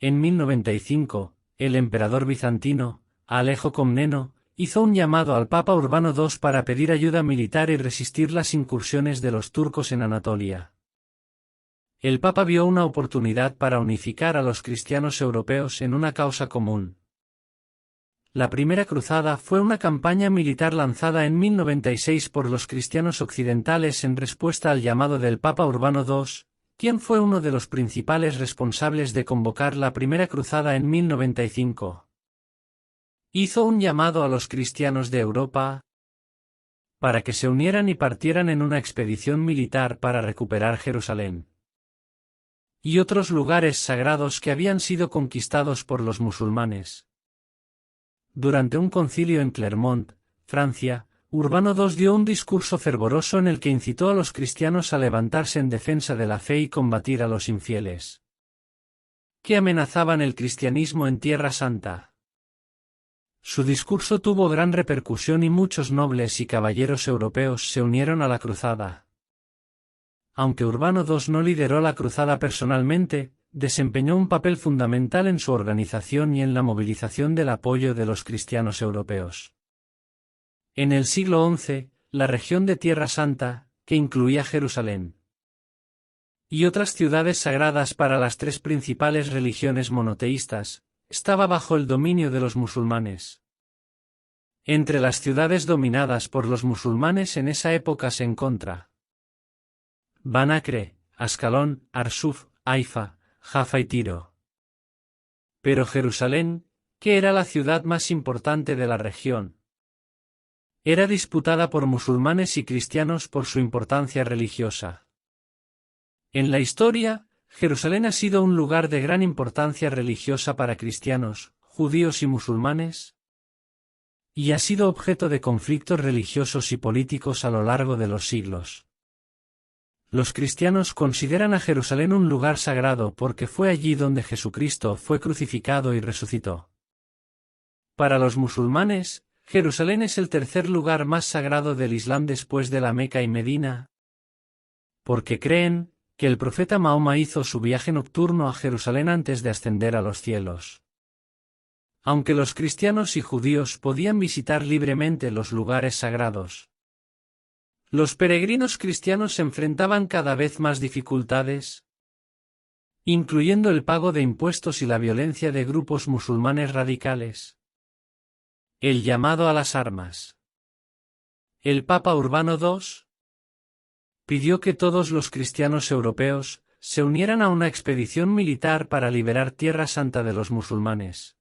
En 1095, el emperador bizantino, Alejo Comneno, hizo un llamado al Papa Urbano II para pedir ayuda militar y resistir las incursiones de los turcos en Anatolia. El Papa vio una oportunidad para unificar a los cristianos europeos en una causa común. La Primera Cruzada fue una campaña militar lanzada en 1096 por los cristianos occidentales en respuesta al llamado del Papa Urbano II, quien fue uno de los principales responsables de convocar la Primera Cruzada en 1095. Hizo un llamado a los cristianos de Europa para que se unieran y partieran en una expedición militar para recuperar Jerusalén y otros lugares sagrados que habían sido conquistados por los musulmanes. Durante un concilio en Clermont, Francia, Urbano II dio un discurso fervoroso en el que incitó a los cristianos a levantarse en defensa de la fe y combatir a los infieles que amenazaban el cristianismo en Tierra Santa. Su discurso tuvo gran repercusión y muchos nobles y caballeros europeos se unieron a la cruzada. Aunque Urbano II no lideró la cruzada personalmente, desempeñó un papel fundamental en su organización y en la movilización del apoyo de los cristianos europeos. En el siglo XI, la región de Tierra Santa, que incluía Jerusalén y otras ciudades sagradas para las tres principales religiones monoteístas, estaba bajo el dominio de los musulmanes. Entre las ciudades dominadas por los musulmanes en esa época se encuentra Banacre, Ascalón, Arsuf, Haifa, Jaffa y Tiro. Pero Jerusalén, que era la ciudad más importante de la región, era disputada por musulmanes y cristianos por su importancia religiosa. En la historia, Jerusalén ha sido un lugar de gran importancia religiosa para cristianos, judíos y musulmanes, y ha sido objeto de conflictos religiosos y políticos a lo largo de los siglos. Los cristianos consideran a Jerusalén un lugar sagrado porque fue allí donde Jesucristo fue crucificado y resucitó. Para los musulmanes, Jerusalén es el tercer lugar más sagrado del Islam después de la Meca y Medina, porque creen que el profeta Mahoma hizo su viaje nocturno a Jerusalén antes de ascender a los cielos. Aunque los cristianos y judíos podían visitar libremente los lugares sagrados, los peregrinos cristianos se enfrentaban cada vez más dificultades, incluyendo el pago de impuestos y la violencia de grupos musulmanes radicales. El llamado a las armas. El Papa Urbano II pidió que todos los cristianos europeos se unieran a una expedición militar para liberar Tierra Santa de los musulmanes.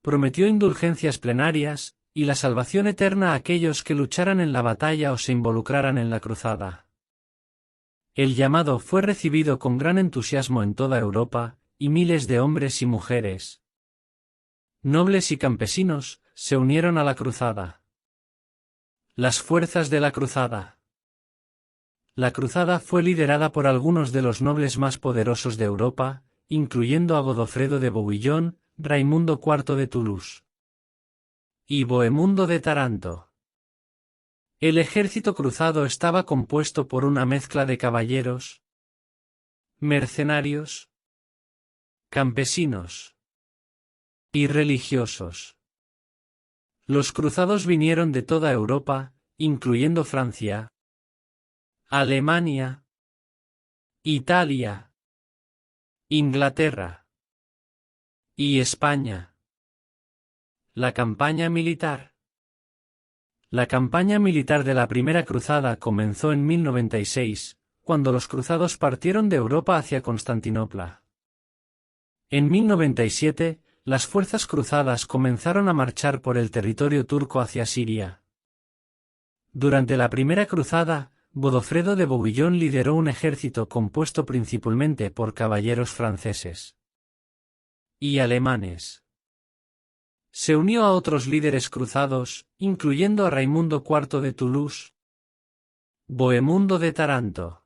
Prometió indulgencias plenarias y la salvación eterna a aquellos que lucharan en la batalla o se involucraran en la cruzada. El llamado fue recibido con gran entusiasmo en toda Europa, y miles de hombres y mujeres, nobles y campesinos, se unieron a la cruzada. Las fuerzas de la cruzada. La cruzada fue liderada por algunos de los nobles más poderosos de Europa, incluyendo a Godofredo de Bouillon, Raimundo IV de Toulouse y Bohemundo de Taranto. El ejército cruzado estaba compuesto por una mezcla de caballeros, mercenarios, campesinos y religiosos. Los cruzados vinieron de toda Europa, incluyendo Francia, Alemania, Italia, Inglaterra y España. La campaña militar. La campaña militar de la Primera Cruzada comenzó en 1096, cuando los cruzados partieron de Europa hacia Constantinopla. En 1097, las fuerzas cruzadas comenzaron a marchar por el territorio turco hacia Siria. Durante la Primera Cruzada, Godofredo de Bouillon lideró un ejército compuesto principalmente por caballeros franceses y alemanes. Se unió a otros líderes cruzados, incluyendo a Raimundo IV de Toulouse, Bohemundo de Taranto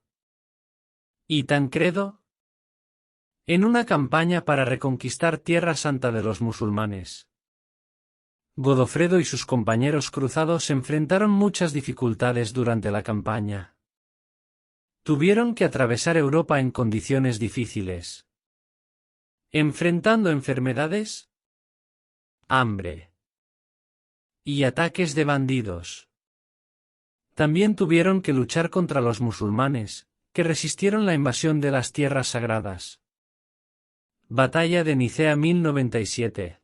y Tancredo, en una campaña para reconquistar Tierra Santa de los musulmanes. Godofredo y sus compañeros cruzados enfrentaron muchas dificultades durante la campaña. Tuvieron que atravesar Europa en condiciones difíciles. enfrentando enfermedades, hambre y ataques de bandidos. También tuvieron que luchar contra los musulmanes, que resistieron la invasión de las tierras sagradas. Batalla de Nicea 1097.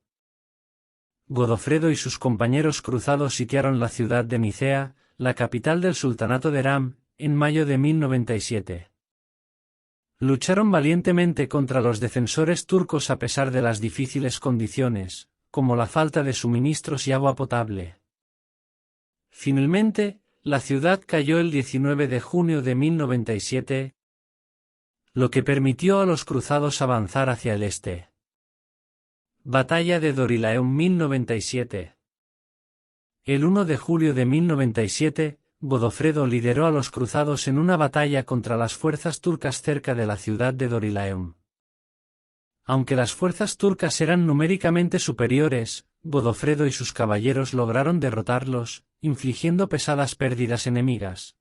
Godofredo y sus compañeros cruzados sitiaron la ciudad de Nicea, la capital del sultanato de Iram, en mayo de 1097. Lucharon valientemente contra los defensores turcos a pesar de las difíciles condiciones, como la falta de suministros y agua potable. Finalmente, la ciudad cayó el 19 de junio de 1097, lo que permitió a los cruzados avanzar hacia el este. Batalla de Dorilaeum 1097. El 1 de julio de 1097, Godofredo lideró a los cruzados en una batalla contra las fuerzas turcas cerca de la ciudad de Dorilaeum. Aunque las fuerzas turcas eran numéricamente superiores, Godofredo y sus caballeros lograron derrotarlos, infligiendo pesadas pérdidas enemigas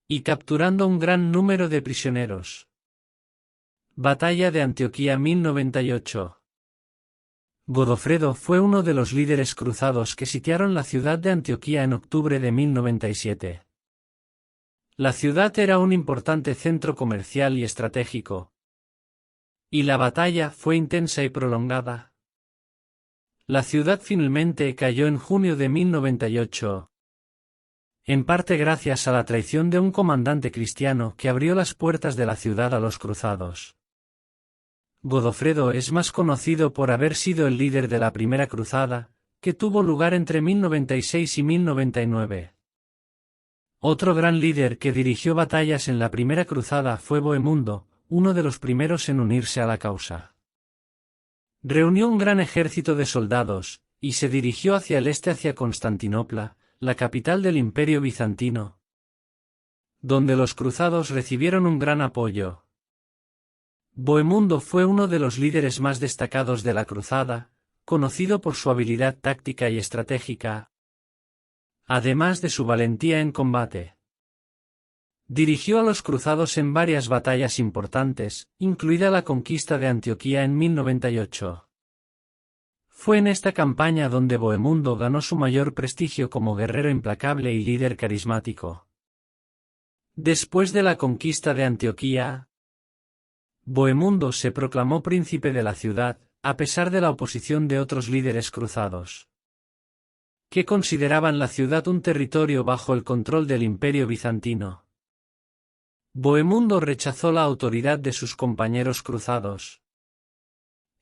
y capturando un gran número de prisioneros. Batalla de Antioquía 1098. Godofredo fue uno de los líderes cruzados que sitiaron la ciudad de Antioquía en octubre de 1097. La ciudad era un importante centro comercial y estratégico, y la batalla fue intensa y prolongada. La ciudad finalmente cayó en junio de 1098, en parte gracias a la traición de un comandante cristiano que abrió las puertas de la ciudad a los cruzados. Godofredo es más conocido por haber sido el líder de la primera cruzada, que tuvo lugar entre 1096 y 1099. Otro gran líder que dirigió batallas en la primera cruzada fue Bohemundo, uno de los primeros en unirse a la causa. Reunió un gran ejército de soldados, y se dirigió hacia el este hacia Constantinopla, la capital del Imperio Bizantino, donde los cruzados recibieron un gran apoyo. Bohemundo fue uno de los líderes más destacados de la cruzada, conocido por su habilidad táctica y estratégica, además de su valentía en combate. Dirigió a los cruzados en varias batallas importantes, incluida la conquista de Antioquía en 1098. Fue en esta campaña donde Bohemundo ganó su mayor prestigio como guerrero implacable y líder carismático. Después de la conquista de Antioquía, Bohemundo se proclamó príncipe de la ciudad, a pesar de la oposición de otros líderes cruzados, que consideraban la ciudad un territorio bajo el control del Imperio Bizantino. Bohemundo rechazó la autoridad de sus compañeros cruzados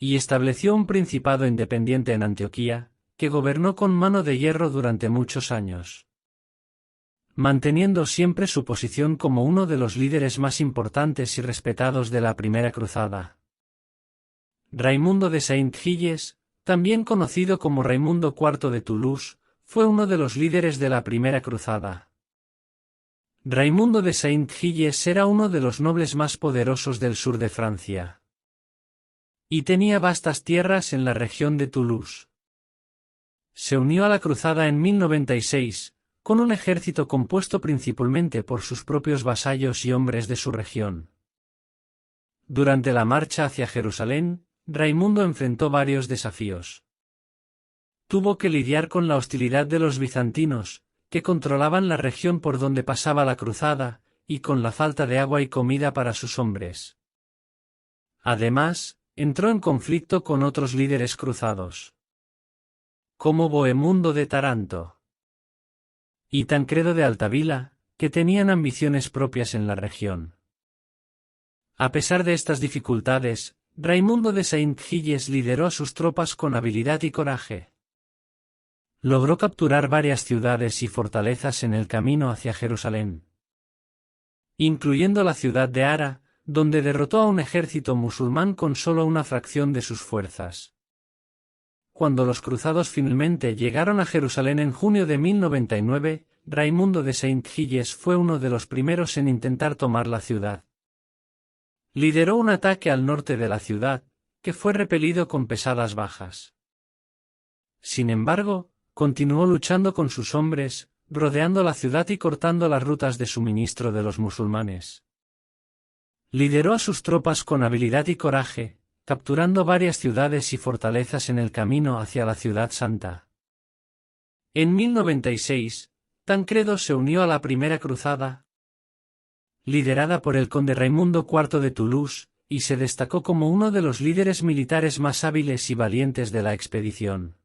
y estableció un principado independiente en Antioquía, que gobernó con mano de hierro durante muchos años, manteniendo siempre su posición como uno de los líderes más importantes y respetados de la Primera Cruzada. Raimundo de Saint-Gilles, también conocido como Raimundo IV de Toulouse, fue uno de los líderes de la Primera Cruzada. Raimundo de Saint-Gilles era uno de los nobles más poderosos del sur de Francia, y tenía vastas tierras en la región de Toulouse. Se unió a la cruzada en 1096, con un ejército compuesto principalmente por sus propios vasallos y hombres de su región. Durante la marcha hacia Jerusalén, Raimundo enfrentó varios desafíos. Tuvo que lidiar con la hostilidad de los bizantinos, que controlaban la región por donde pasaba la cruzada, y con la falta de agua y comida para sus hombres. Además, entró en conflicto con otros líderes cruzados, como Bohemundo de Taranto y Tancredo de Altavila, que tenían ambiciones propias en la región. A pesar de estas dificultades, Raimundo de Saint-Gilles lideró a sus tropas con habilidad y coraje. Logró capturar varias ciudades y fortalezas en el camino hacia Jerusalén, incluyendo la ciudad de Ara, donde derrotó a un ejército musulmán con solo una fracción de sus fuerzas. Cuando los cruzados finalmente llegaron a Jerusalén en junio de 1099, Raimundo de Saint-Gilles fue uno de los primeros en intentar tomar la ciudad. Lideró un ataque al norte de la ciudad, que fue repelido con pesadas bajas. Sin embargo, continuó luchando con sus hombres, rodeando la ciudad y cortando las rutas de suministro de los musulmanes. Lideró a sus tropas con habilidad y coraje, capturando varias ciudades y fortalezas en el camino hacia la Ciudad Santa. En 1096, Tancredo se unió a la Primera Cruzada, liderada por el conde Raimundo IV de Toulouse, y se destacó como uno de los líderes militares más hábiles y valientes de la expedición.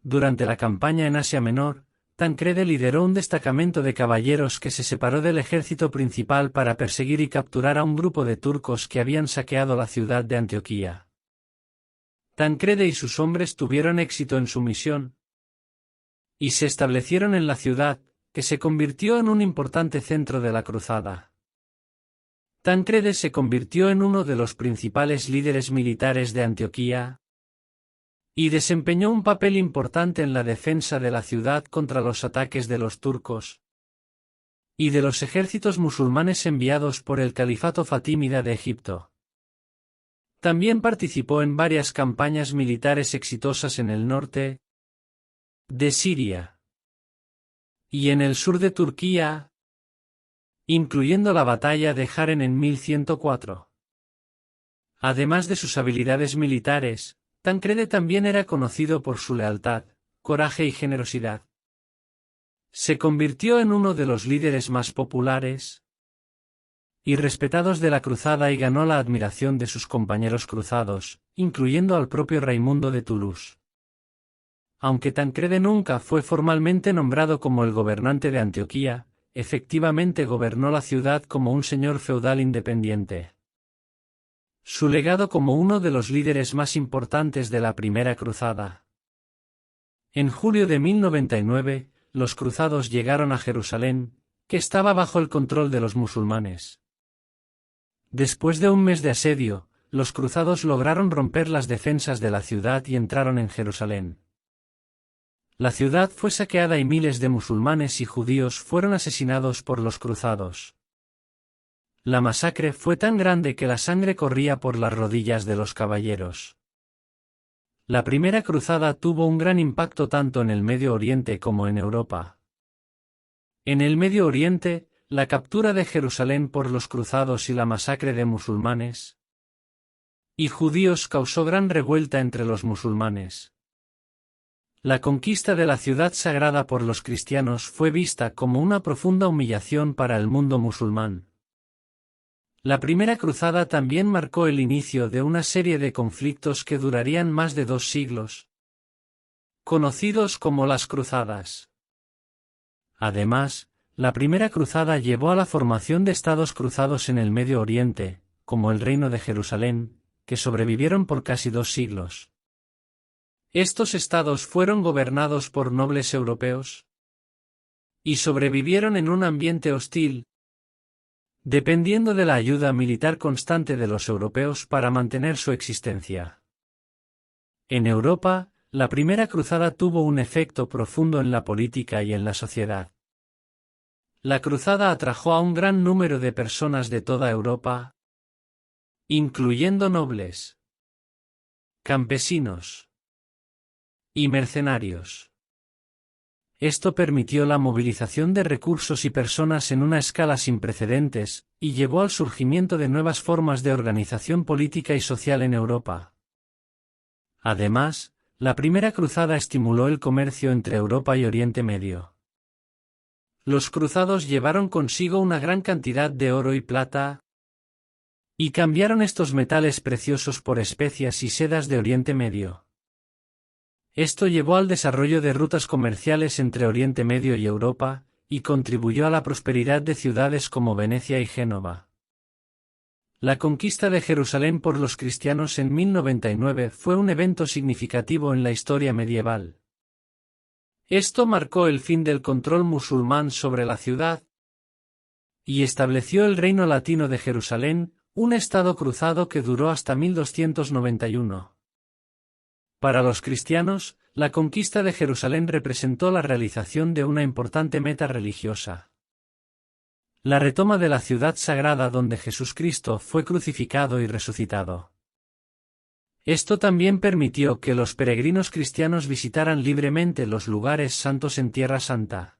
Durante la campaña en Asia Menor, Tancredo lideró un destacamento de caballeros que se separó del ejército principal para perseguir y capturar a un grupo de turcos que habían saqueado la ciudad de Antioquía. Tancredo y sus hombres tuvieron éxito en su misión y se establecieron en la ciudad, que se convirtió en un importante centro de la cruzada. Tancredo se convirtió en uno de los principales líderes militares de Antioquía y desempeñó un papel importante en la defensa de la ciudad contra los ataques de los turcos y de los ejércitos musulmanes enviados por el califato fatímida de Egipto. También participó en varias campañas militares exitosas en el norte de Siria y en el sur de Turquía, incluyendo la batalla de Haren en 1104. Además de sus habilidades militares, Tancredo también era conocido por su lealtad, coraje y generosidad. Se convirtió en uno de los líderes más populares y respetados de la cruzada y ganó la admiración de sus compañeros cruzados, incluyendo al propio Raimundo de Toulouse. Aunque Tancredo nunca fue formalmente nombrado como el gobernante de Antioquía, efectivamente gobernó la ciudad como un señor feudal independiente. Su legado como uno de los líderes más importantes de la Primera Cruzada. En julio de 1099, los cruzados llegaron a Jerusalén, que estaba bajo el control de los musulmanes. Después de un mes de asedio, los cruzados lograron romper las defensas de la ciudad y entraron en Jerusalén. La ciudad fue saqueada y miles de musulmanes y judíos fueron asesinados por los cruzados. La masacre fue tan grande que la sangre corría por las rodillas de los caballeros. La Primera Cruzada tuvo un gran impacto tanto en el Medio Oriente como en Europa. En el Medio Oriente, la captura de Jerusalén por los cruzados y la masacre de musulmanes y judíos causó gran revuelta entre los musulmanes. La conquista de la ciudad sagrada por los cristianos fue vista como una profunda humillación para el mundo musulmán. La Primera Cruzada también marcó el inicio de una serie de conflictos que durarían más de 2 siglos, conocidos como las Cruzadas. Además, la Primera Cruzada llevó a la formación de estados cruzados en el Medio Oriente, como el Reino de Jerusalén, que sobrevivieron por casi 2 siglos. Estos estados fueron gobernados por nobles europeos y sobrevivieron en un ambiente hostil, dependiendo de la ayuda militar constante de los europeos para mantener su existencia. En Europa, la Primera Cruzada tuvo un efecto profundo en la política y en la sociedad. La cruzada atrajo a un gran número de personas de toda Europa, incluyendo nobles, campesinos y mercenarios. Esto permitió la movilización de recursos y personas en una escala sin precedentes, y llevó al surgimiento de nuevas formas de organización política y social en Europa. Además, la Primera Cruzada estimuló el comercio entre Europa y Oriente Medio. Los cruzados llevaron consigo una gran cantidad de oro y plata, y cambiaron estos metales preciosos por especias y sedas de Oriente Medio. Esto llevó al desarrollo de rutas comerciales entre Oriente Medio y Europa, y contribuyó a la prosperidad de ciudades como Venecia y Génova. La conquista de Jerusalén por los cristianos en 1099 fue un evento significativo en la historia medieval. Esto marcó el fin del control musulmán sobre la ciudad y estableció el Reino Latino de Jerusalén, un estado cruzado que duró hasta 1291. Para los cristianos, la conquista de Jerusalén representó la realización de una importante meta religiosa. La retoma de la ciudad sagrada donde Jesucristo fue crucificado y resucitado. Esto también permitió que los peregrinos cristianos visitaran libremente los lugares santos en Tierra Santa.